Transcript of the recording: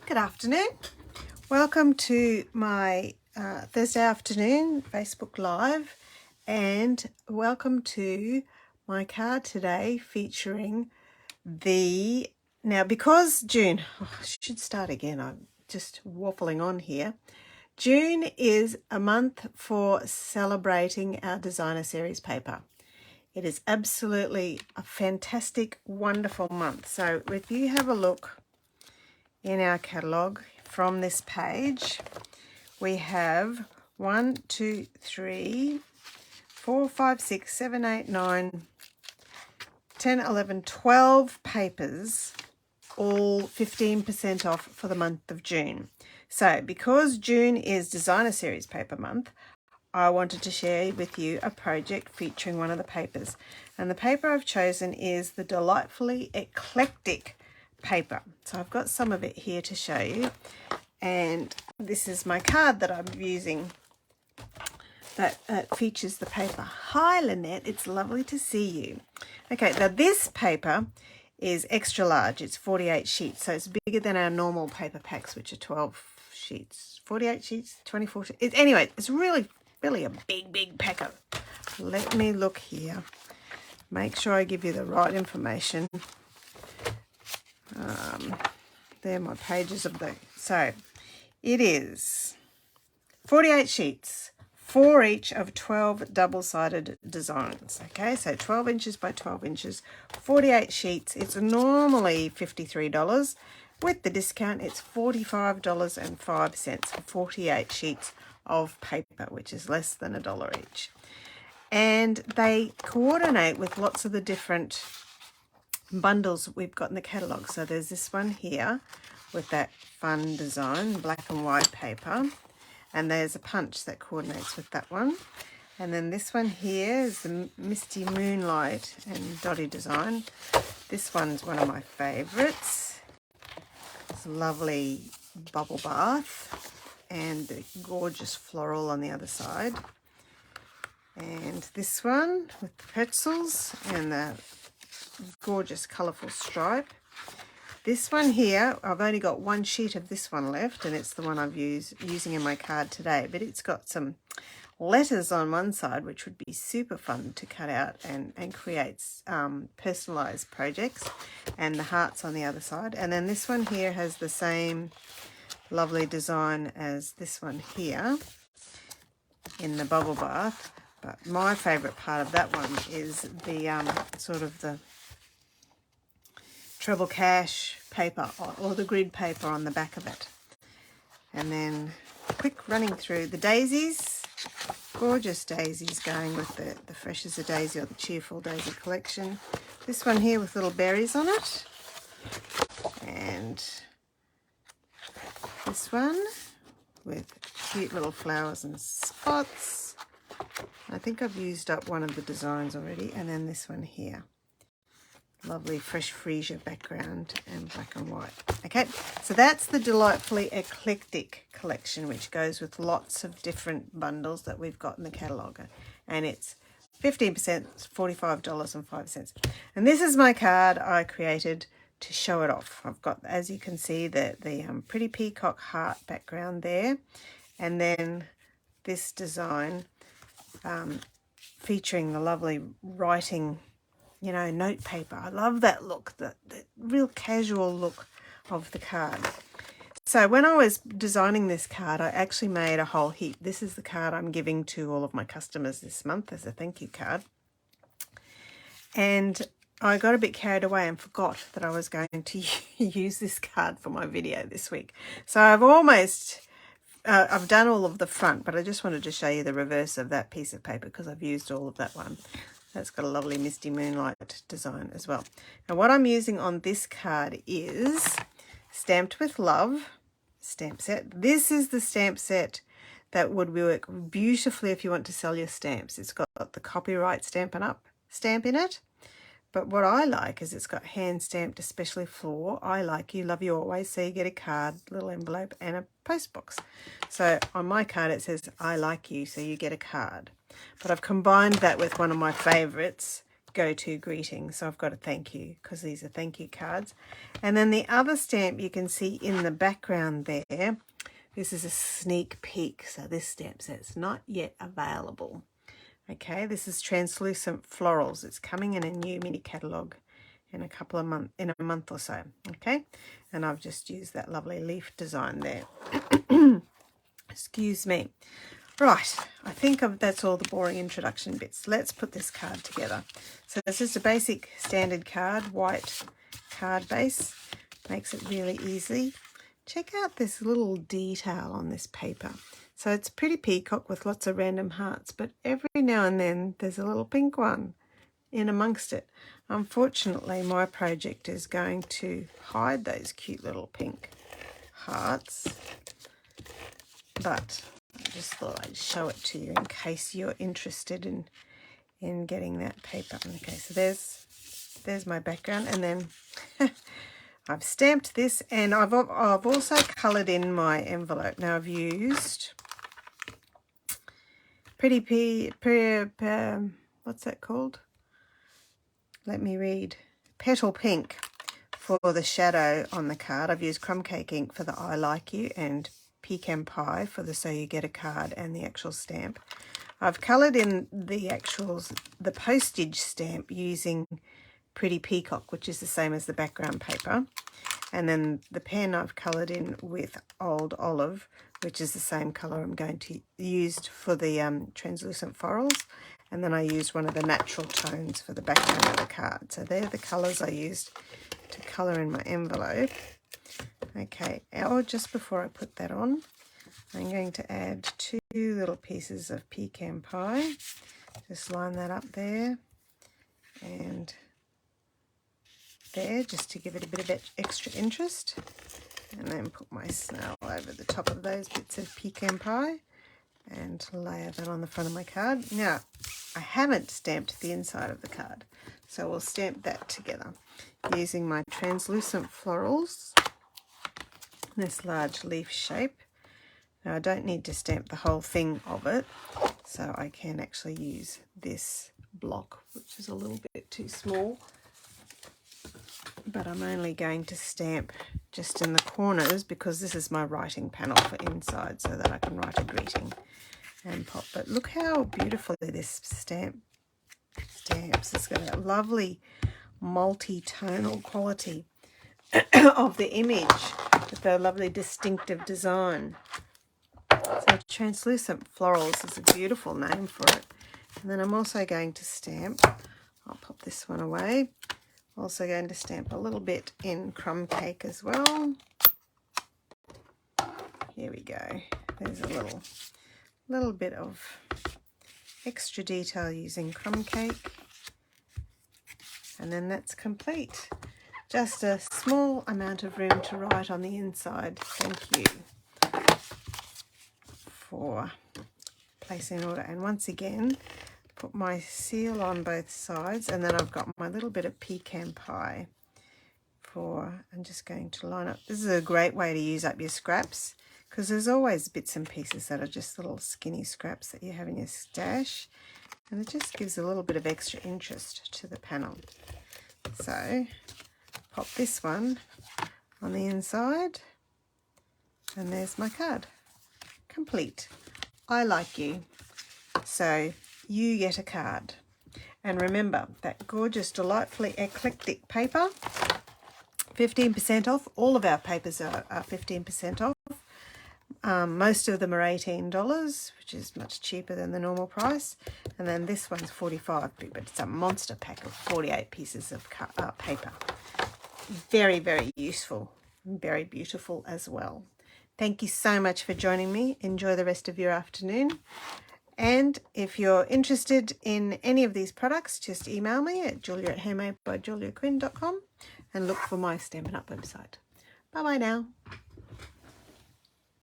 Good afternoon. Welcome to my Thursday afternoon Facebook Live, and welcome to my card today featuring because June, I should start again, I'm just waffling on here. June is a month for celebrating our designer series paper. It is absolutely a fantastic, wonderful month. So if you have a look in our catalogue from this page, we have 1, 2, 3, 4, 5, 6, 7, 8, 9, 10, 11, 12 papers, all 15% off for the month of June. So because June is designer series paper month, I wanted to share with you a project featuring one of the papers. And the paper I've chosen is the delightfully eclectic paper. So I've got some of it here to show you. And this is my card that I'm using that features the paper. Hi Lynette, it's lovely to see you. Okay, now this paper is extra large. It's 48 sheets, so it's bigger than our normal paper packs, which are 12 sheets. 48 sheets, 24 sheets. Anyway, it's really a big packer. Let me look here. Make sure I give you the right information. They're my pages of the... So, it is 48 sheets, 4 each of 12 double-sided designs. Okay, so 12 inches by 12 inches, 48 sheets. It's normally $53. With the discount, it's $45.05 for 48 sheets of paper, which is less than $1 each. And they coordinate with lots of the different bundles we've got in the catalogue. So there's this one here with that fun design, black and white paper. And there's a punch that coordinates with that one. And then this one here is the Misty Moonlight and Dotty design. This one's one of my favourites. It's a lovely bubble bath and the gorgeous floral on the other side. And this one with the pretzels and the gorgeous colourful stripe. This one here, I've only got one sheet of this one left, and it's the one I'm using in my card today, but it's got some letters on one side, which would be super fun to cut out and create personalised projects, and the hearts on the other side. And then this one here has the same lovely design as this one here in the bubble bath, but my favourite part of that one is the sort of the treble cash paper or the grid paper on the back of it. And then quick running through the daisies, gorgeous daisies going with the Fresh as a Daisy or the Cheerful Daisy collection. This one here with little berries on it, and this one with cute little flowers and spots. I think I've used up one of the designs already. And then this one here, lovely fresh freesia background and black and white. Okay, so that's the delightfully eclectic collection, which goes with lots of different bundles that we've got in the catalogue, and it's 15%, $45.05. And this is my card I created to show it off. I've got, as you can see, the pretty peacock heart background there, and then this design featuring the lovely writing, you know, note paper. I love that look, the real casual look of the card. So when I was designing this card, I actually made a whole heap. This is the card I'm giving to all of my customers this month as a thank you card. And I got a bit carried away and forgot that I was going to use this card for my video this week. So I've done all of the front, but I just wanted to show you the reverse of that piece of paper because I've used all of that one. That's got a lovely Misty Moonlight design as well. Now what I'm using on this card is Stamped with Love stamp set. This is the stamp set that would work beautifully if you want to sell your stamps. It's got the copyright stamp in it. But what I like is it's got hand stamped especially for I like you, love you always. So you get a card, little envelope and a post box. So on my card it says I like you, so you get a card. But I've combined that with one of my favourites, go-to greeting. So I've got a thank you because these are thank you cards. And then the other stamp you can see in the background there, this is a sneak peek. So this stamp says not yet available. Okay, this is Translucent Florals. It's coming in a new mini catalogue in a month or so. Okay, and I've just used that lovely leaf design there. Excuse me. Right, I think that's all the boring introduction bits. Let's put this card together. So this is a basic standard card, white card base. Makes it really easy. Check out this little detail on this paper. So it's pretty peacock with lots of random hearts, but every now and then there's a little pink one in amongst it. Unfortunately, my project is going to hide those cute little pink hearts, but I just thought I'd show it to you in case you're interested in getting that paper. Okay, so there's my background, and then I've stamped this, and I've also coloured in my envelope. Now I've used what's that called? Let me read. Petal Pink for the shadow on the card. I've used Crumb Cake ink for the I Like You, and Pecan Pie for the So You Get a Card and the actual stamp. I've coloured in the postage stamp using Pretty Peacock, which is the same as the background paper. And then the pen I've coloured in with Old Olive, which is the same colour I'm going to use for the Translucent Florals. And then I used one of the natural tones for the background of the card. So they're the colours I used to colour in my envelope. Okay, now just before I put that on, I'm going to add 2 little pieces of Pecan Pie. Just line that up there and there, just to give it a bit of extra interest. And then put my snail over the top of those bits of Pecan Pie and layer that on the front of my card. Now, I haven't stamped the inside of the card, so we'll stamp that together using my Translucent Florals, this large leaf shape. Now I don't need to stamp the whole thing of it, so I can actually use this block, which is a little bit too small, but I'm only going to stamp just in the corners because this is my writing panel for inside, so that I can write a greeting and pop. But look how beautifully this stamps. It's got a lovely multi-tonal quality of the image with a lovely distinctive design. So Translucent Florals is a beautiful name for it. And then I'm also going to stamp, I'll pop this one away, also going to stamp a little bit in Crumb Cake as well. Here we go. There's a little bit of extra detail using Crumb Cake. And then that's complete. Just a small amount of room to write on the inside. Thank you for placing an order. And once again, put my seal on both sides, and then I've got my little bit of Pecan Pie I'm just going to line up. This is a great way to use up your scraps, because there's always bits and pieces that are just little skinny scraps that you have in your stash, and it just gives a little bit of extra interest to the panel. So pop this one on the inside, and there's my card. Complete. I like you, so you get a card. And remember that gorgeous, delightfully eclectic paper, 15% off. All of our papers are 15% off. Most of them are $18, which is much cheaper than the normal price. And then this one's $45, but it's a monster pack of 48 pieces of paper. Very, very useful and very beautiful as well. Thank you so much for joining me. Enjoy the rest of your afternoon. And if you're interested in any of these products, just email me at julia@handmadebyjuliaquinn.com and look for my Stampin' Up website. Bye-bye now.